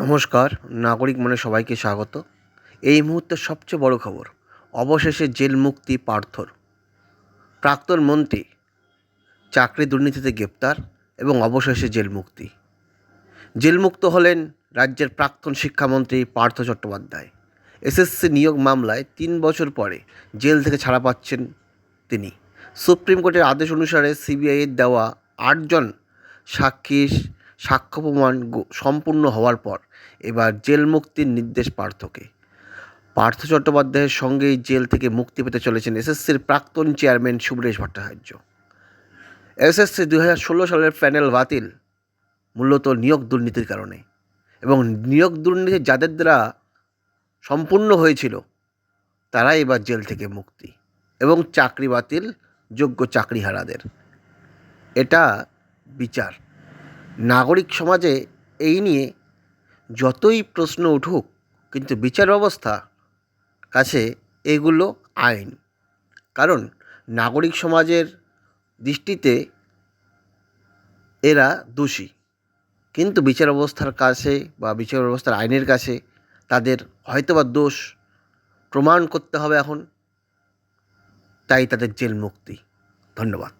নমস্কার, নাগরিক মনে সবাইকে স্বাগত। এই মুহূর্তের সবচেয়ে বড় খবর, অবশেষে জেল মুক্তি পার্থর। প্রাক্তন মন্ত্রী চাকরি দুর্নীতিতে গ্রেপ্তার এবং অবশেষে জেল মুক্তি। জেলমুক্ত হলেন রাজ্যের প্রাক্তন শিক্ষামন্ত্রী পার্থ চট্টোপাধ্যায়। এসএসসি নিয়োগ মামলায় ৩ বছর পরে জেল থেকে ছাড়া পাচ্ছেন তিনি। সুপ্রিম কোর্টের আদেশ অনুসারে সিবিআইয়ের দেওয়া ৮ জন সাক্ষীর সাক্ষ্য প্রমাণ সম্পূর্ণ হওয়ার পর এবার জেল মুক্তির নির্দেশ পার্থকে। পার্থ চট্টোপাধ্যায়ের সঙ্গেই জেল থেকে মুক্তি পেতে চলেছেন এসএসসির প্রাক্তন চেয়ারম্যান সুরেশ ভট্টাচার্য। এসএসসি 2016 সালের প্যানেল বাতিল মূলত নিয়োগ দুর্নীতির কারণে, এবং নিয়োগ দুর্নীতি যাদের দ্বারা সম্পূর্ণ হয়েছিল তারা এবার জেল থেকে মুক্তি, এবং চাকরি বাতিল যোগ্য চাকরিহারাদের। এটা বিচার। নাগরিক সমাজে এই নিয়ে যতই প্রশ্ন উঠুক, কিন্তু বিচার ব্যবস্থা কাছে এগুলো আইন। কারণ নাগরিক সমাজের দৃষ্টিতে এরা দোষী, কিন্তু বিচার ব্যবস্থার কাছে বা বিচার ব্যবস্থার আইনের কাছে তাদের হয়তোবা দোষ প্রমাণ করতে হবে এখন, তাই তাদের জেল মুক্তি। ধন্যবাদ।